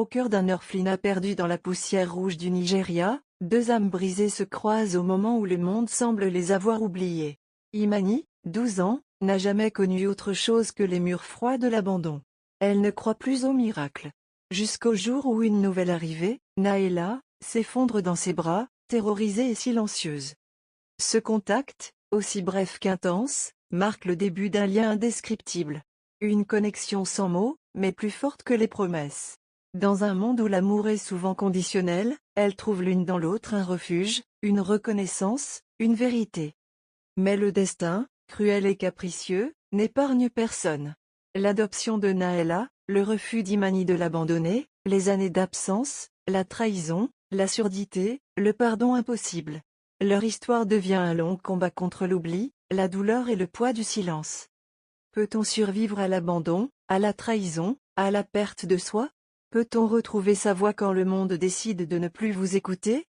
Au cœur d'un orphelinat perdu dans la poussière rouge du Nigeria, deux âmes brisées se croisent au moment où le monde semble les avoir oubliées. Imani, 12 ans, n'a jamais connu autre chose que les murs froids de l'abandon. Elle ne croit plus au miracle. Jusqu'au jour où une nouvelle arrivée, Naëla, s'effondre dans ses bras, terrorisée et silencieuse. Ce contact, aussi bref qu'intense, marque le début d'un lien indescriptible. Une connexion sans mots, mais plus forte que les promesses. Dans un monde où l'amour est souvent conditionnel, elles trouvent l'une dans l'autre un refuge, une reconnaissance, une vérité. Mais le destin, cruel et capricieux, n'épargne personne. L'adoption de Naëla, le refus d'Imani de l'abandonner, les années d'absence, la trahison, la surdité, le pardon impossible. Leur histoire devient un long combat contre l'oubli, la douleur et le poids du silence. Peut-on survivre à l'abandon, à la trahison, à la perte de soi? Peut-on retrouver sa voix quand le monde décide de ne plus vous écouter?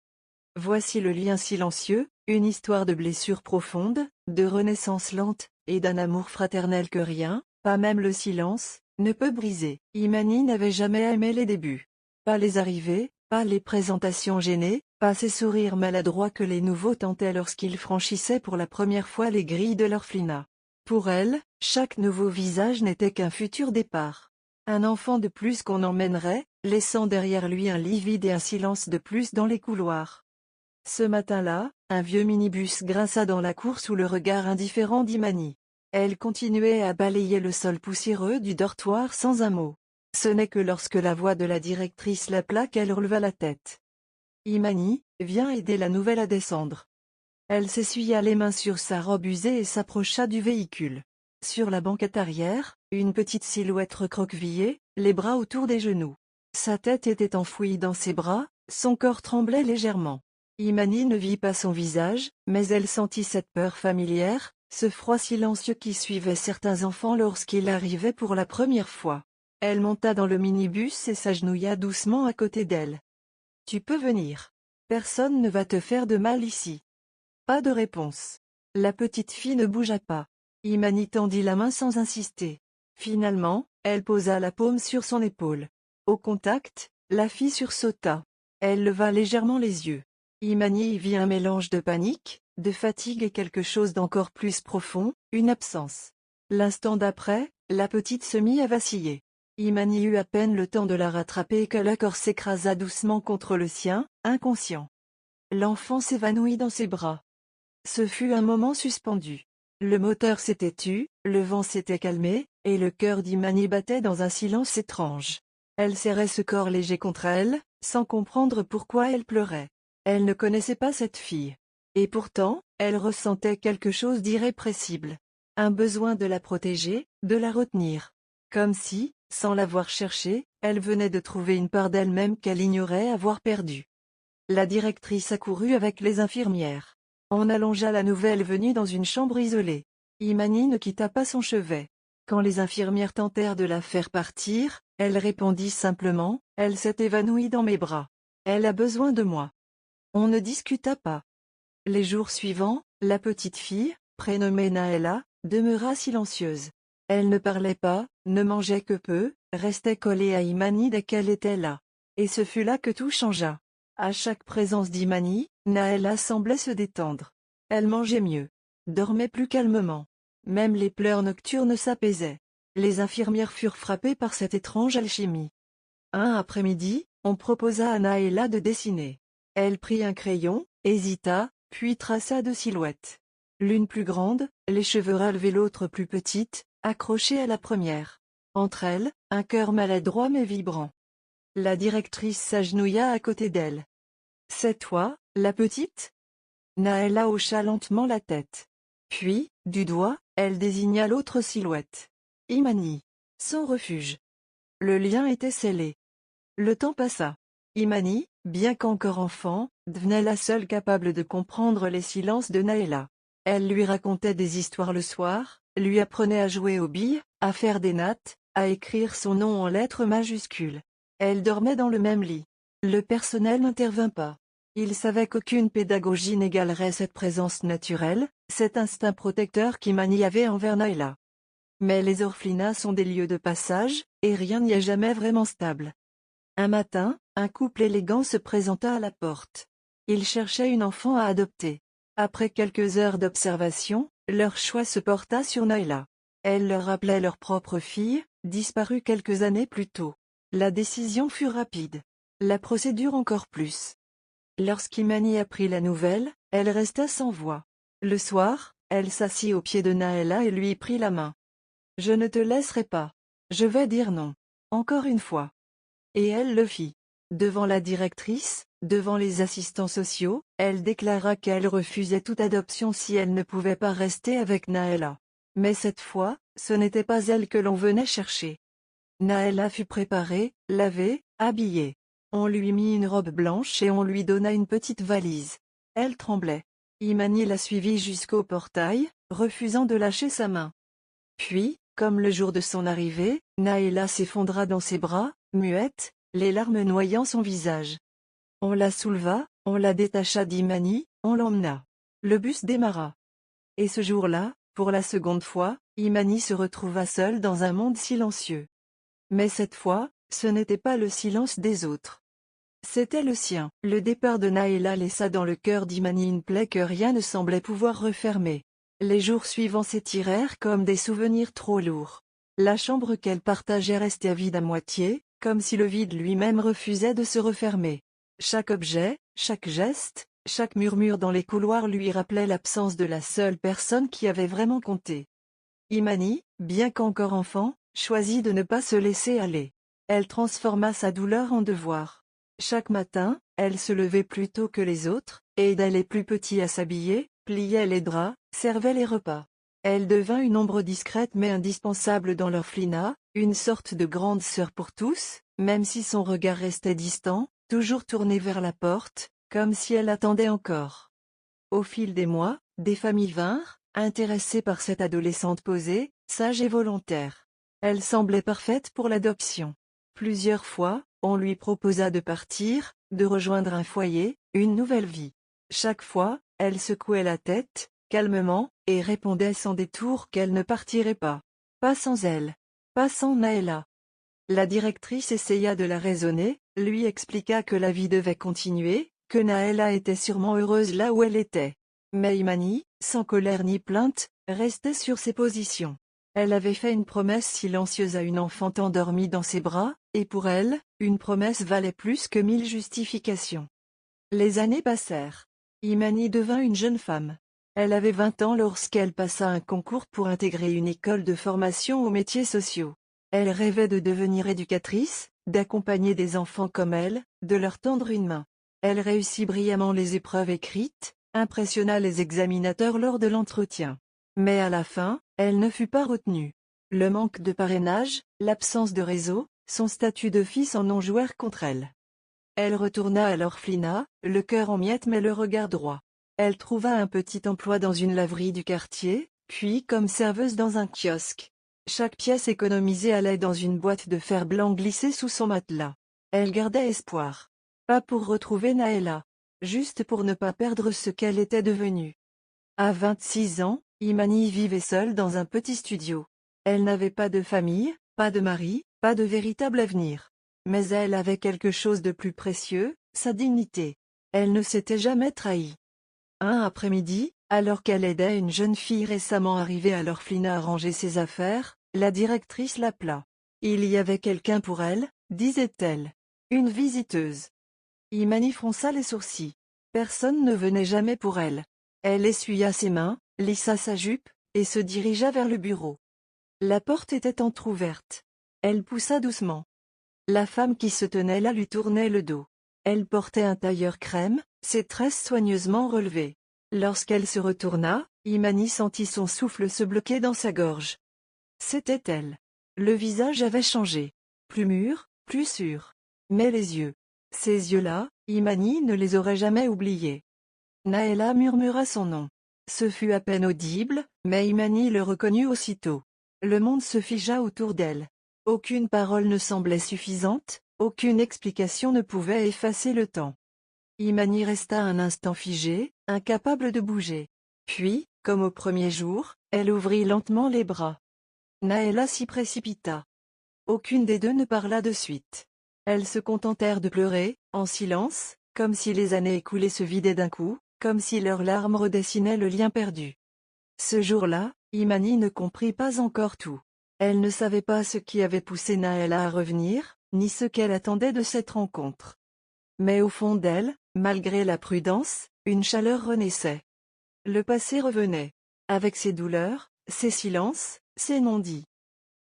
Voici le lien silencieux, une histoire de blessures profondes, de renaissance lente, et d'un amour fraternel que rien, pas même le silence, ne peut briser. Imani n'avait jamais aimé les débuts. Pas les arrivées, pas les présentations gênées, pas ces sourires maladroits que les nouveaux tentaient lorsqu'ils franchissaient pour la première fois les grilles de l'orphelinat. Pour elle, chaque nouveau visage n'était qu'un futur départ. Un enfant de plus qu'on emmènerait, laissant derrière lui un lit vide et un silence de plus dans les couloirs. Ce matin-là, un vieux minibus grinça dans la cour sous le regard indifférent d'Imani. Elle continuait à balayer le sol poussiéreux du dortoir sans un mot. Ce n'est que lorsque la voix de la directrice l'appela qu'elle releva la tête. « Imani, viens aider la nouvelle à descendre. » Elle s'essuya les mains sur sa robe usée et s'approcha du véhicule. Sur la banquette arrière, une petite silhouette recroquevillée, les bras autour des genoux. Sa tête était enfouie dans ses bras, son corps tremblait légèrement. Imani ne vit pas son visage, mais elle sentit cette peur familière, ce froid silencieux qui suivait certains enfants lorsqu'ils arrivaient pour la première fois. Elle monta dans le minibus et s'agenouilla doucement à côté d'elle. « Tu peux venir. Personne ne va te faire de mal ici. » Pas de réponse. La petite fille ne bougea pas. Imani tendit la main sans insister. Finalement, elle posa la paume sur son épaule. Au contact, la fille sursauta. Elle leva légèrement les yeux. Imani y vit un mélange de panique, de fatigue et quelque chose d'encore plus profond, une absence. L'instant d'après, la petite se mit à vaciller. Imani eut à peine le temps de la rattraper que le corps s'écrasa doucement contre le sien, inconscient. L'enfant s'évanouit dans ses bras. Ce fut un moment suspendu. Le moteur s'était tu, le vent s'était calmé, et le cœur d'Imani battait dans un silence étrange. Elle serrait ce corps léger contre elle, sans comprendre pourquoi elle pleurait. Elle ne connaissait pas cette fille. Et pourtant, elle ressentait quelque chose d'irrépressible. Un besoin de la protéger, de la retenir. Comme si, sans l'avoir cherchée, elle venait de trouver une part d'elle-même qu'elle ignorait avoir perdue. La directrice accourut avec les infirmières. On allongea la nouvelle venue dans une chambre isolée. Imani ne quitta pas son chevet. Quand les infirmières tentèrent de la faire partir, elle répondit simplement, « Elle s'est évanouie dans mes bras. Elle a besoin de moi. » On ne discuta pas. Les jours suivants, la petite fille, prénommée Naëla, demeura silencieuse. Elle ne parlait pas, ne mangeait que peu, restait collée à Imani dès qu'elle était là. Et ce fut là que tout changea. À chaque présence d'Imani, Naëla semblait se détendre. Elle mangeait mieux, dormait plus calmement. Même les pleurs nocturnes s'apaisaient. Les infirmières furent frappées par cette étrange alchimie. Un après-midi, on proposa à Naëla de dessiner. Elle prit un crayon, hésita, puis traça deux silhouettes. L'une plus grande, les cheveux relevés, l'autre plus petite, accrochée à la première. Entre elles, un cœur maladroit mais vibrant. La directrice s'agenouilla à côté d'elle. « C'est toi, la petite ?» Naëla hocha lentement la tête. Puis, du doigt, elle désigna l'autre silhouette. Imani. Son refuge. Le lien était scellé. Le temps passa. Imani, bien qu'encore enfant, devenait la seule capable de comprendre les silences de Naëla. Elle lui racontait des histoires le soir, lui apprenait à jouer aux billes, à faire des nattes, à écrire son nom en lettres majuscules. Elle dormait dans le même lit. Le personnel n'intervint pas. Il savait qu'aucune pédagogie n'égalerait cette présence naturelle, cet instinct protecteur qu'Imani avait envers Naëla. Mais les orphelinats sont des lieux de passage, et rien n'y est jamais vraiment stable. Un matin, un couple élégant se présenta à la porte. Ils cherchaient une enfant à adopter. Après quelques heures d'observation, leur choix se porta sur Naila. Elle leur rappelait leur propre fille, disparue quelques années plus tôt. La décision fut rapide. La procédure encore plus. Lorsqu'Imani apprit la nouvelle, elle resta sans voix. Le soir, elle s'assit aux pieds de Naila et lui prit la main. « Je ne te laisserai pas. Je vais dire non. Encore une fois. » Et elle le fit. Devant la directrice, devant les assistants sociaux, elle déclara qu'elle refusait toute adoption si elle ne pouvait pas rester avec Naila. Mais cette fois, ce n'était pas elle que l'on venait chercher. Naila fut préparée, lavée, habillée. On lui mit une robe blanche et on lui donna une petite valise. Elle tremblait. Imani la suivit jusqu'au portail, refusant de lâcher sa main. Puis, comme le jour de son arrivée, Naila s'effondra dans ses bras, muette, les larmes noyant son visage. On la souleva, on la détacha d'Imani, on l'emmena. Le bus démarra. Et ce jour-là, pour la seconde fois, Imani se retrouva seule dans un monde silencieux. Mais cette fois, ce n'était pas le silence des autres. C'était le sien. Le départ de Naila laissa dans le cœur d'Imani une plaie que rien ne semblait pouvoir refermer. Les jours suivants s'étirèrent comme des souvenirs trop lourds. La chambre qu'elle partageait restait vide à moitié, comme si le vide lui-même refusait de se refermer. Chaque objet, chaque geste, chaque murmure dans les couloirs lui rappelait l'absence de la seule personne qui avait vraiment compté. Imani, bien qu'encore enfant, choisit de ne pas se laisser aller. Elle transforma sa douleur en devoir. Chaque matin, elle se levait plus tôt que les autres, aidait les plus petits à s'habiller, pliait les draps, servait les repas. Elle devint une ombre discrète mais indispensable dans l'orphelinat, une sorte de grande sœur pour tous, même si son regard restait distant, toujours tourné vers la porte, comme si elle attendait encore. Au fil des mois, des familles vinrent, intéressées par cette adolescente posée, sage et volontaire. Elle semblait parfaite pour l'adoption. Plusieurs fois, on lui proposa de partir, de rejoindre un foyer, une nouvelle vie. Chaque fois, elle secouait la tête, calmement, et répondait sans détour qu'elle ne partirait pas. Pas sans elle. Pas sans Naila. La directrice essaya de la raisonner, lui expliqua que la vie devait continuer, que Naila était sûrement heureuse là où elle était. Mais Imani, sans colère ni plainte, restait sur ses positions. Elle avait fait une promesse silencieuse à une enfant endormie dans ses bras, et pour elle, une promesse valait plus que 1000 justifications. Les années passèrent. Imani devint une jeune femme. Elle avait 20 ans lorsqu'elle passa un concours pour intégrer une école de formation aux métiers sociaux. Elle rêvait de devenir éducatrice, d'accompagner des enfants comme elle, de leur tendre une main. Elle réussit brillamment les épreuves écrites, impressionna les examinateurs lors de l'entretien. Mais à la fin, elle ne fut pas retenue. Le manque de parrainage, l'absence de réseau, son statut de fils en ont joué contre elle. Elle retourna à l'orphelinat, le cœur en miettes mais le regard droit. Elle trouva un petit emploi dans une laverie du quartier, puis comme serveuse dans un kiosque. Chaque pièce économisée allait dans une boîte de fer blanc glissée sous son matelas. Elle gardait espoir. Pas pour retrouver Naila. Juste pour ne pas perdre ce qu'elle était devenue. À 26 ans, Imani vivait seule dans un petit studio. Elle n'avait pas de famille, pas de mari, pas de véritable avenir. Mais elle avait quelque chose de plus précieux, sa dignité. Elle ne s'était jamais trahie. Un après-midi, alors qu'elle aidait une jeune fille récemment arrivée à l'orphelinat à ranger ses affaires, la directrice l'appela. Il y avait quelqu'un pour elle, disait-elle. Une visiteuse. Imani fronça les sourcils. Personne ne venait jamais pour elle. Elle essuya ses mains, lissa sa jupe, et se dirigea vers le bureau. La porte était entr'ouverte. Elle poussa doucement. La femme qui se tenait là lui tournait le dos. Elle portait un tailleur crème, ses tresses soigneusement relevées. Lorsqu'elle se retourna, Imani sentit son souffle se bloquer dans sa gorge. C'était elle. Le visage avait changé. Plus mûr, plus sûr. Mais les yeux. Ces yeux-là, Imani ne les aurait jamais oubliés. Naila murmura son nom. Ce fut à peine audible, mais Imani le reconnut aussitôt. Le monde se figea autour d'elle. Aucune parole ne semblait suffisante, aucune explication ne pouvait effacer le temps. Imani resta un instant figée, incapable de bouger. Puis, comme au premier jour, elle ouvrit lentement les bras. Naila s'y précipita. Aucune des deux ne parla de suite. Elles se contentèrent de pleurer, en silence, comme si les années écoulées se vidaient d'un coup, comme si leurs larmes redessinaient le lien perdu. Ce jour-là, Imani ne comprit pas encore tout. Elle ne savait pas ce qui avait poussé Naëla à revenir, ni ce qu'elle attendait de cette rencontre. Mais au fond d'elle, malgré la prudence, une chaleur renaissait. Le passé revenait. Avec ses douleurs, ses silences, ses non-dits.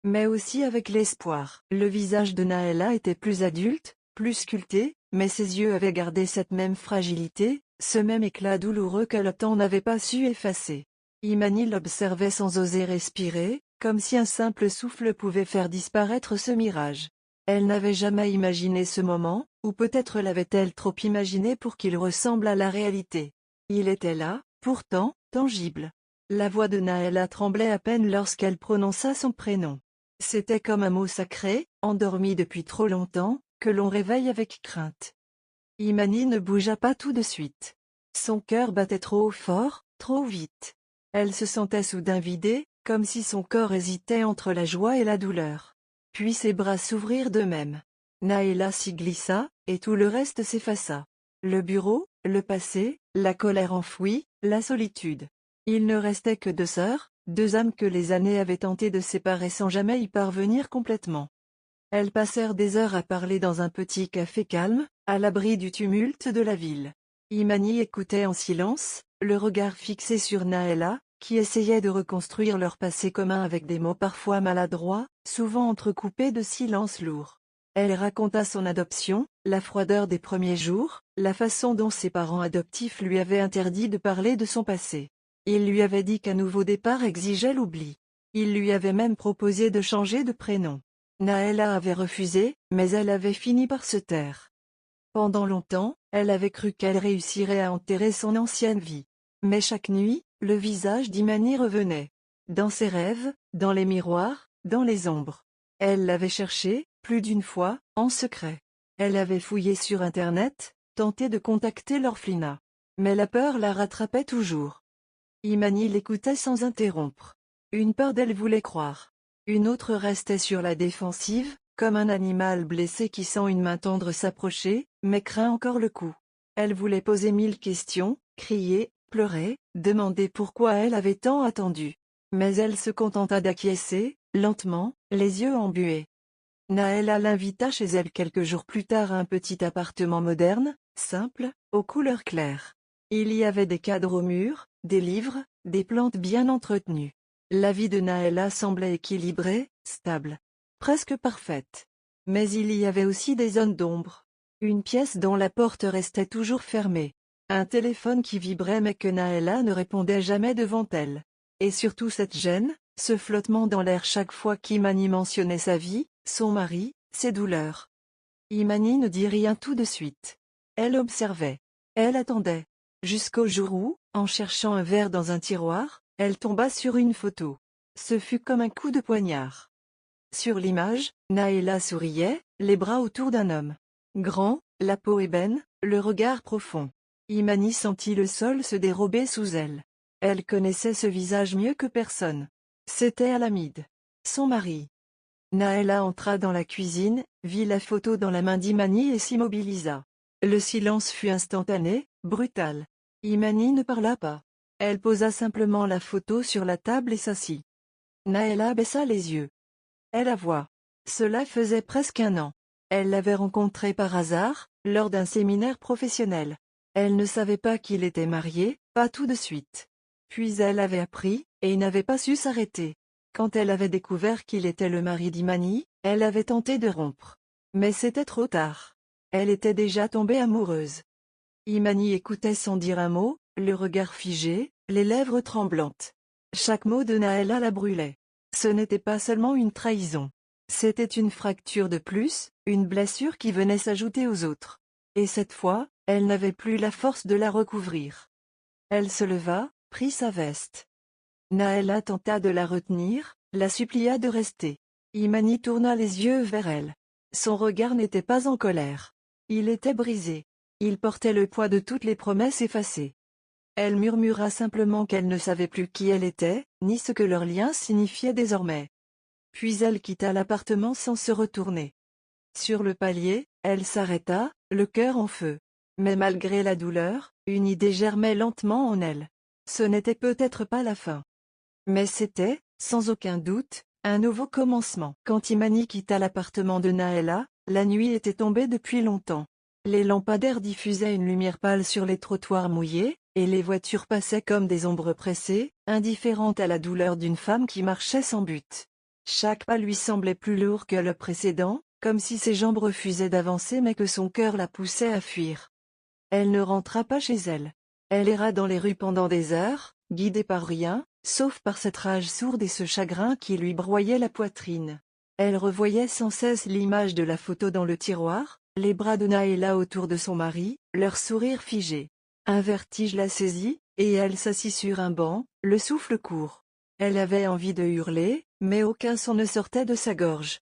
Mais aussi avec l'espoir. Le visage de Naëla était plus adulte, plus sculpté, mais ses yeux avaient gardé cette même fragilité, ce même éclat douloureux que le temps n'avait pas su effacer. Imani l'observait sans oser respirer, comme si un simple souffle pouvait faire disparaître ce mirage. Elle n'avait jamais imaginé ce moment, ou peut-être l'avait-elle trop imaginé pour qu'il ressemble à la réalité. Il était là, pourtant, tangible. La voix de Naëla tremblait à peine lorsqu'elle prononça son prénom. C'était comme un mot sacré, endormi depuis trop longtemps, que l'on réveille avec crainte. Imani ne bougea pas tout de suite. Son cœur battait trop fort, trop vite. Elle se sentait soudain vidée, comme si son corps hésitait entre la joie et la douleur. Puis ses bras s'ouvrirent d'eux-mêmes. Naëla s'y glissa, et tout le reste s'effaça. Le bureau, le passé, la colère enfouie, la solitude. Il ne restait que deux sœurs, deux âmes que les années avaient tenté de séparer sans jamais y parvenir complètement. Elles passèrent des heures à parler dans un petit café calme, à l'abri du tumulte de la ville. Imani écoutait en silence, le regard fixé sur Naëla, qui essayait de reconstruire leur passé commun avec des mots parfois maladroits, souvent entrecoupés de silences lourds. Elle raconta son adoption, la froideur des premiers jours, la façon dont ses parents adoptifs lui avaient interdit de parler de son passé. Il lui avait dit qu'un nouveau départ exigeait l'oubli. Il lui avait même proposé de changer de prénom. Naëla avait refusé, mais elle avait fini par se taire. Pendant longtemps, elle avait cru qu'elle réussirait à enterrer son ancienne vie. Mais chaque nuit, le visage d'Imani revenait. Dans ses rêves, dans les miroirs, dans les ombres. Elle l'avait cherché, plus d'une fois, en secret. Elle avait fouillé sur Internet, tenté de contacter l'orphelinat. Mais la peur la rattrapait toujours. Imani l'écoutait sans interrompre. Une peur d'elle voulait croire. Une autre restait sur la défensive, comme un animal blessé qui sent une main tendre s'approcher, mais craint encore le coup. Elle voulait poser 1000 questions, crier, pleurer, demander pourquoi elle avait tant attendu. Mais elle se contenta d'acquiescer, lentement, les yeux embués. Naëla l'invita chez elle quelques jours plus tard à un petit appartement moderne, simple, aux couleurs claires. Il y avait des cadres aux murs, des livres, des plantes bien entretenues. La vie de Naëla semblait équilibrée, stable, presque parfaite. Mais il y avait aussi des zones d'ombre. Une pièce dont la porte restait toujours fermée. Un téléphone qui vibrait mais que Naëla ne répondait jamais devant elle. Et surtout cette gêne, ce flottement dans l'air chaque fois qu'Imani mentionnait sa vie, son mari, ses douleurs. Imani ne dit rien tout de suite. Elle observait. Elle attendait. Jusqu'au jour où, en cherchant un verre dans un tiroir, elle tomba sur une photo. Ce fut comme un coup de poignard. Sur l'image, Naëla souriait, les bras autour d'un homme. Grand, la peau ébène, le regard profond. Imani sentit le sol se dérober sous elle. Elle connaissait ce visage mieux que personne. C'était Alamid. Son mari. Naëla entra dans la cuisine, vit la photo dans la main d'Imani et s'immobilisa. Le silence fut instantané, brutal. Imani ne parla pas. Elle posa simplement la photo sur la table et s'assit. Naëla baissa les yeux. Elle avoua. Cela faisait presque un an. Elle l'avait rencontré par hasard, lors d'un séminaire professionnel. Elle ne savait pas qu'il était marié, pas tout de suite. Puis elle avait appris, et il n'avait pas su s'arrêter. Quand elle avait découvert qu'il était le mari d'Imani, elle avait tenté de rompre. Mais c'était trop tard. Elle était déjà tombée amoureuse. Imani écoutait sans dire un mot, le regard figé, les lèvres tremblantes. Chaque mot de Naëla la brûlait. Ce n'était pas seulement une trahison. C'était une fracture de plus, une blessure qui venait s'ajouter aux autres. Et cette fois, elle n'avait plus la force de la recouvrir. Elle se leva, prit sa veste. Naëla tenta de la retenir, la supplia de rester. Imani tourna les yeux vers elle. Son regard n'était pas en colère. Il était brisé. Il portait le poids de toutes les promesses effacées. Elle murmura simplement qu'elle ne savait plus qui elle était, ni ce que leur lien signifiait désormais. Puis elle quitta l'appartement sans se retourner. Sur le palier, elle s'arrêta, le cœur en feu. Mais malgré la douleur, une idée germait lentement en elle. Ce n'était peut-être pas la fin. Mais c'était, sans aucun doute, un nouveau commencement. Quand Imani quitta l'appartement de Naëla, la nuit était tombée depuis longtemps. Les lampadaires diffusaient une lumière pâle sur les trottoirs mouillés, et les voitures passaient comme des ombres pressées, indifférentes à la douleur d'une femme qui marchait sans but. Chaque pas lui semblait plus lourd que le précédent, comme si ses jambes refusaient d'avancer mais que son cœur la poussait à fuir. Elle ne rentra pas chez elle. Elle erra dans les rues pendant des heures, guidée par rien, sauf par cette rage sourde et ce chagrin qui lui broyait la poitrine. Elle revoyait sans cesse l'image de la photo dans le tiroir, les bras de Naëla autour de son mari, leur sourire figé. Un vertige la saisit, et elle s'assit sur un banc, le souffle court. Elle avait envie de hurler, mais aucun son ne sortait de sa gorge.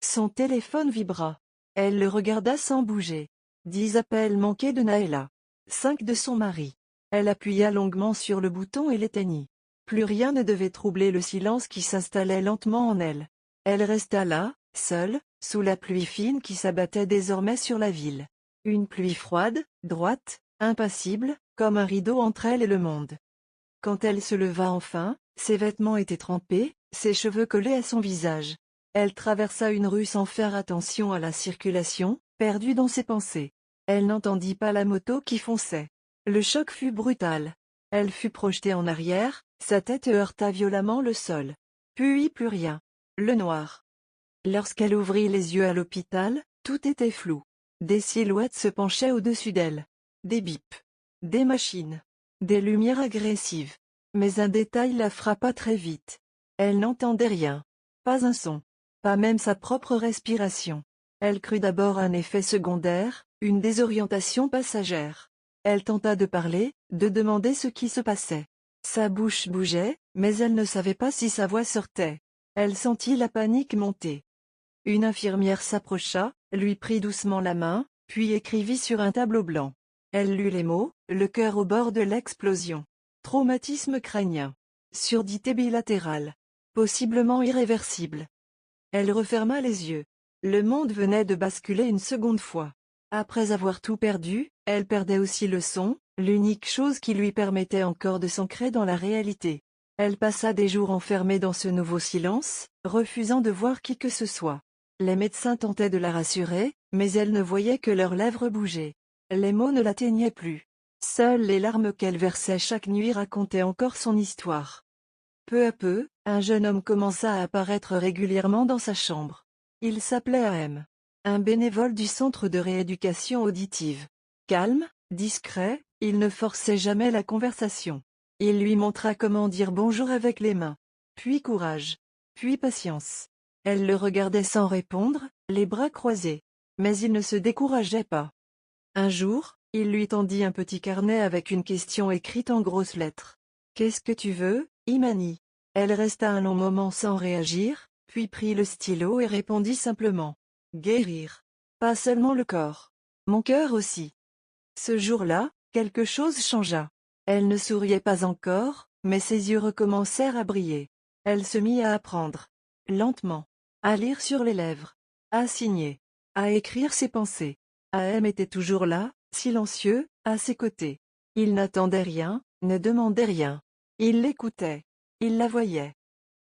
Son téléphone vibra. Elle le regarda sans bouger. 10 appels manqués de Naëla. 5 de son mari. Elle appuya longuement sur le bouton et l'éteignit. Plus rien ne devait troubler le silence qui s'installait lentement en elle. Elle resta là, seule, sous la pluie fine qui s'abattait désormais sur la ville. Une pluie froide, droite, impassible, comme un rideau entre elle et le monde. Quand elle se leva enfin, ses vêtements étaient trempés, ses cheveux collés à son visage. Elle traversa une rue sans faire attention à la circulation, perdue dans ses pensées. Elle n'entendit pas la moto qui fonçait. Le choc fut brutal. Elle fut projetée en arrière, sa tête heurta violemment le sol. Puis plus rien. Le noir. Lorsqu'elle ouvrit les yeux à l'hôpital, tout était flou. Des silhouettes se penchaient au-dessus d'elle. Des bips. Des machines. Des lumières agressives. Mais un détail la frappa très vite. Elle n'entendait rien. Pas un son. Pas même sa propre respiration. Elle crut d'abord un effet secondaire, une désorientation passagère. Elle tenta de parler, de demander ce qui se passait. Sa bouche bougeait, mais elle ne savait pas si sa voix sortait. Elle sentit la panique monter. Une infirmière s'approcha, lui prit doucement la main, puis écrivit sur un tableau blanc. Elle lut les mots, le cœur au bord de l'explosion. Traumatisme crânien. Surdité bilatérale. Possiblement irréversible. Elle referma les yeux. Le monde venait de basculer une seconde fois. Après avoir tout perdu, elle perdait aussi le son, l'unique chose qui lui permettait encore de s'ancrer dans la réalité. Elle passa des jours enfermée dans ce nouveau silence, refusant de voir qui que ce soit. Les médecins tentaient de la rassurer, mais elle ne voyait que leurs lèvres bouger. Les mots ne l'atteignaient plus. Seules les larmes qu'elle versait chaque nuit racontaient encore son histoire. Peu à peu, un jeune homme commença à apparaître régulièrement dans sa chambre. Il s'appelait AM. Un bénévole du centre de rééducation auditive. Calme, discret, il ne forçait jamais la conversation. Il lui montra comment dire bonjour avec les mains. Puis courage. Puis patience. Elle le regardait sans répondre, les bras croisés. Mais il ne se décourageait pas. Un jour, il lui tendit un petit carnet avec une question écrite en grosses lettres. « Qu'est-ce que tu veux, Imani ?» Elle resta un long moment sans réagir, puis prit le stylo et répondit simplement. « Guérir. Pas seulement le corps. Mon cœur aussi. » Ce jour-là, quelque chose changea. Elle ne souriait pas encore, mais ses yeux recommencèrent à briller. Elle se mit à apprendre. Lentement. À lire sur les lèvres. À signer. À écrire ses pensées. AM était toujours là, silencieux, à ses côtés. Il n'attendait rien, ne demandait rien. Il l'écoutait. Il la voyait.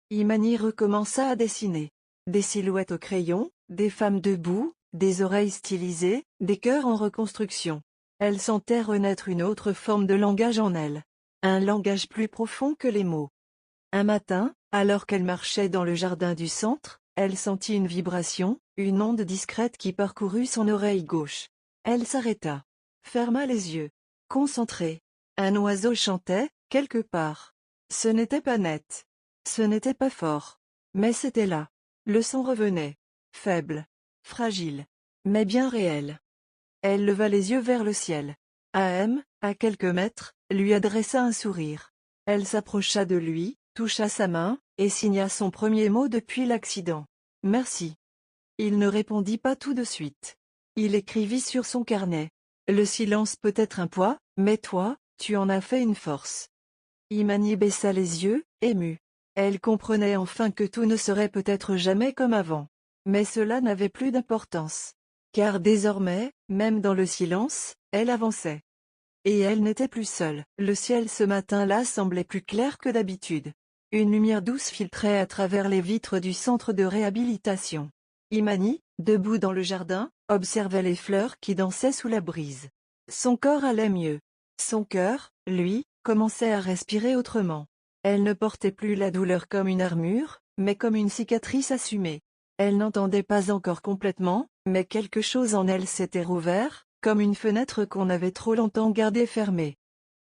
Imani recommença à dessiner. Des silhouettes au crayon, des femmes debout, des oreilles stylisées, des cœurs en reconstruction. Elle sentait renaître une autre forme de langage en elle. Un langage plus profond que les mots. Un matin, alors qu'elle marchait dans le jardin du centre, elle sentit une vibration, une onde discrète qui parcourut son oreille gauche. Elle s'arrêta. Ferma les yeux. Concentrée. Un oiseau chantait, quelque part. Ce n'était pas net. Ce n'était pas fort. Mais c'était là. Le son revenait. Faible. Fragile. Mais bien réel. Elle leva les yeux vers le ciel. AM, à quelques mètres, lui adressa un sourire. Elle s'approcha de lui, toucha sa main, et signa son premier mot depuis l'accident. « Merci. » Il ne répondit pas tout de suite. Il écrivit sur son carnet. « Le silence peut être un poids, mais toi, tu en as fait une force. » Imani baissa les yeux, émue. Elle comprenait enfin que tout ne serait peut-être jamais comme avant. Mais cela n'avait plus d'importance. Car désormais, même dans le silence, elle avançait. Et elle n'était plus seule. Le ciel ce matin-là semblait plus clair que d'habitude. Une lumière douce filtrait à travers les vitres du centre de réhabilitation. Imani, debout dans le jardin, observait les fleurs qui dansaient sous la brise. Son corps allait mieux. Son cœur, lui, commençait à respirer autrement. Elle ne portait plus la douleur comme une armure, mais comme une cicatrice assumée. Elle n'entendait pas encore complètement, mais quelque chose en elle s'était rouvert, comme une fenêtre qu'on avait trop longtemps gardée fermée.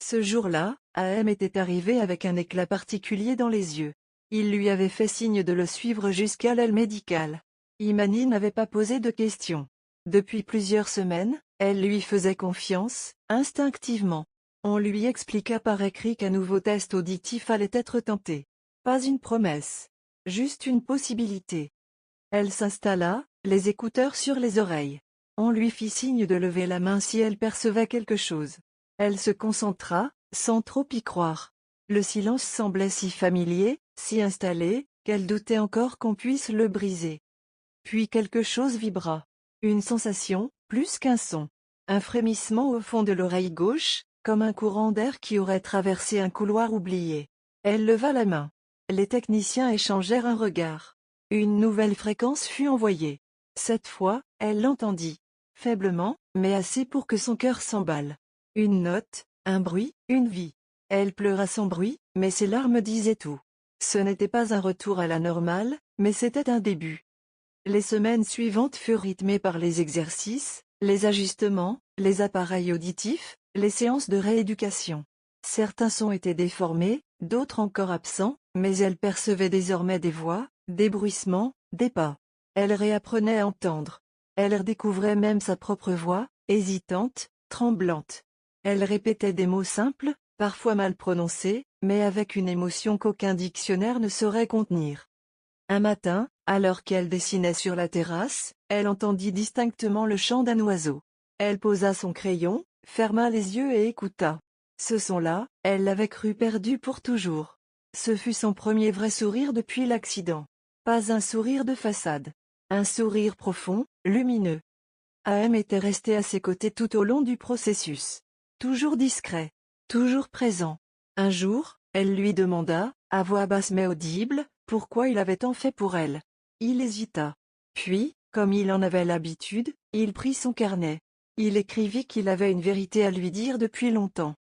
Ce jour-là, AM était arrivé avec un éclat particulier dans les yeux. Il lui avait fait signe de le suivre jusqu'à l'aile médicale. Imani n'avait pas posé de questions. Depuis plusieurs semaines, elle lui faisait confiance, instinctivement. On lui expliqua par écrit qu'un nouveau test auditif allait être tenté. Pas une promesse. Juste une possibilité. Elle s'installa, les écouteurs sur les oreilles. On lui fit signe de lever la main si elle percevait quelque chose. Elle se concentra, sans trop y croire. Le silence semblait si familier, si installé, qu'elle doutait encore qu'on puisse le briser. Puis quelque chose vibra. Une sensation, plus qu'un son. Un frémissement au fond de l'oreille gauche, comme un courant d'air qui aurait traversé un couloir oublié. Elle leva la main. Les techniciens échangèrent un regard. Une nouvelle fréquence fut envoyée. Cette fois, elle l'entendit. Faiblement, mais assez pour que son cœur s'emballe. Une note, un bruit, une vie. Elle pleura sans bruit, mais ses larmes disaient tout. Ce n'était pas un retour à la normale, mais c'était un début. Les semaines suivantes furent rythmées par les exercices, les ajustements, les appareils auditifs, les séances de rééducation. Certains sons étaient déformés, d'autres encore absents, mais elle percevait désormais des voix, des bruissements, des pas. Elle réapprenait à entendre. Elle redécouvrait même sa propre voix, hésitante, tremblante. Elle répétait des mots simples, parfois mal prononcés, mais avec une émotion qu'aucun dictionnaire ne saurait contenir. Un matin, alors qu'elle dessinait sur la terrasse, elle entendit distinctement le chant d'un oiseau. Elle posa son crayon, ferma les yeux et écouta. Ce son-là, elle l'avait cru perdu pour toujours. Ce fut son premier vrai sourire depuis l'accident. Pas un sourire de façade. Un sourire profond, lumineux. AM était resté à ses côtés tout au long du processus. Toujours discret. Toujours présent. Un jour, elle lui demanda, à voix basse mais audible, pourquoi il avait tant fait pour elle. Il hésita. Puis, comme il en avait l'habitude, il prit son carnet. Il écrivit qu'il avait une vérité à lui dire depuis longtemps.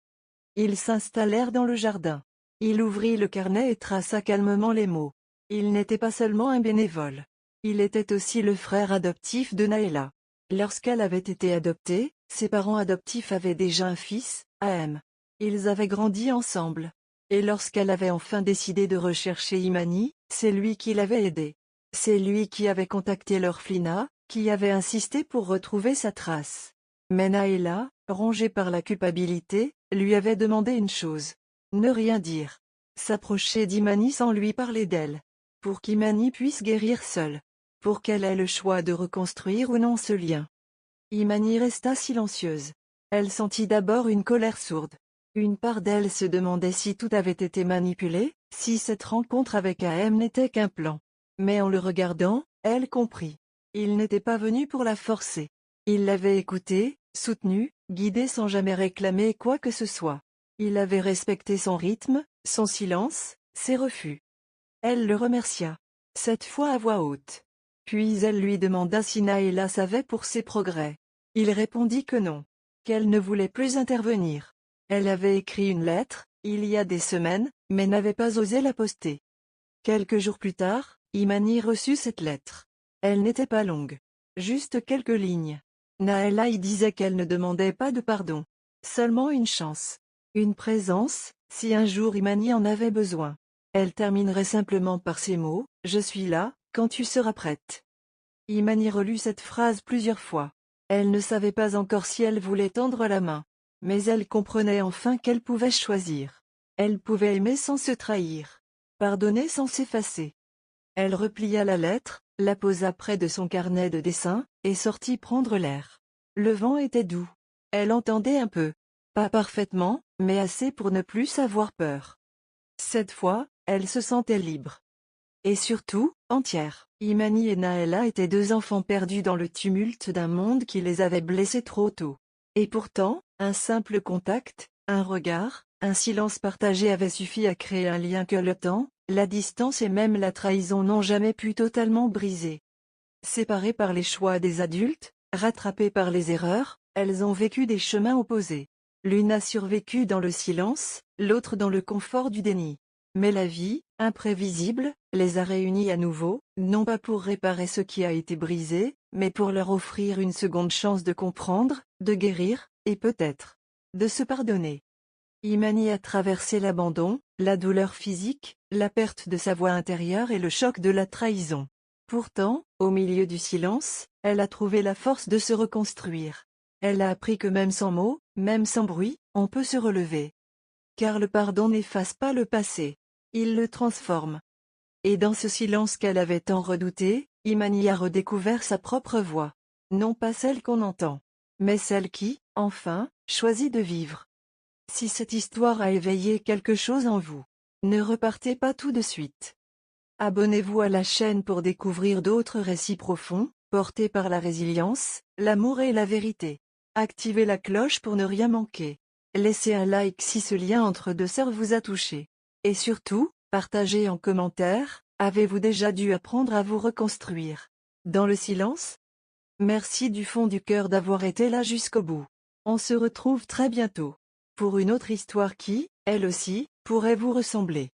Ils s'installèrent dans le jardin. Il ouvrit le carnet et traça calmement les mots. Il n'était pas seulement un bénévole. Il était aussi le frère adoptif de Naëla. Lorsqu'elle avait été adoptée, ses parents adoptifs avaient déjà un fils, AM. Ils avaient grandi ensemble. Et lorsqu'elle avait enfin décidé de rechercher Imani, c'est lui qui l'avait aidée. C'est lui qui avait contacté l'orphelinat, qui avait insisté pour retrouver sa trace. Mais Naëla, rongée par la culpabilité, lui avait demandé une chose. Ne rien dire. S'approcher d'Imani sans lui parler d'elle. Pour qu'Imani puisse guérir seule. Pour qu'elle ait le choix de reconstruire ou non ce lien. Imani resta silencieuse. Elle sentit d'abord une colère sourde. Une part d'elle se demandait si tout avait été manipulé, si cette rencontre avec AM n'était qu'un plan. Mais en le regardant, elle comprit. Il n'était pas venu pour la forcer. Il l'avait écoutée, soutenue, guidée sans jamais réclamer quoi que ce soit. Il avait respecté son rythme, son silence, ses refus. Elle le remercia. Cette fois à voix haute. Puis elle lui demanda si Naëla savait pour ses progrès. Il répondit que non. Qu'elle ne voulait plus intervenir. Elle avait écrit une lettre, il y a des semaines, mais n'avait pas osé la poster. Quelques jours plus tard, Imani reçut cette lettre. Elle n'était pas longue. Juste quelques lignes. Naëla y disait qu'elle ne demandait pas de pardon. Seulement une chance. Une présence, si un jour Imani en avait besoin. Elle terminerait simplement par ces mots, « Je suis là, quand tu seras prête ». Imani relut cette phrase plusieurs fois. Elle ne savait pas encore si elle voulait tendre la main. Mais elle comprenait enfin qu'elle pouvait choisir. Elle pouvait aimer sans se trahir. Pardonner sans s'effacer. Elle replia la lettre, la posa près de son carnet de dessin, et sortit prendre l'air. Le vent était doux. Elle entendait un peu. Pas parfaitement, mais assez pour ne plus avoir peur. Cette fois, elle se sentait libre. Et surtout, entière. Imani et Naëla étaient deux enfants perdus dans le tumulte d'un monde qui les avait blessés trop tôt. Et pourtant, un simple contact, un regard, un silence partagé avait suffi à créer un lien que le temps, la distance et même la trahison n'ont jamais pu totalement briser. Séparées par les choix des adultes, rattrapées par les erreurs, elles ont vécu des chemins opposés. L'une a survécu dans le silence, l'autre dans le confort du déni. Mais la vie, imprévisible, les a réunies à nouveau, non pas pour réparer ce qui a été brisé, mais pour leur offrir une seconde chance de comprendre, de guérir, et peut-être de se pardonner. Imani a traversé l'abandon, la douleur physique, la perte de sa voix intérieure et le choc de la trahison. Pourtant, au milieu du silence, elle a trouvé la force de se reconstruire. Elle a appris que même sans mots, même sans bruit, on peut se relever. Car le pardon n'efface pas le passé. Il le transforme. Et dans ce silence qu'elle avait tant redouté, Imani a redécouvert sa propre voix. Non pas celle qu'on entend, mais celle qui, enfin, choisit de vivre. Si cette histoire a éveillé quelque chose en vous, ne repartez pas tout de suite. Abonnez-vous à la chaîne pour découvrir d'autres récits profonds, portés par la résilience, l'amour et la vérité. Activez la cloche pour ne rien manquer. Laissez un like si ce lien entre deux sœurs vous a touché. Et surtout, partagez en commentaire, avez-vous déjà dû apprendre à vous reconstruire dans le silence? Merci du fond du cœur d'avoir été là jusqu'au bout. On se retrouve très bientôt pour une autre histoire qui, elle aussi, pourrait vous ressembler.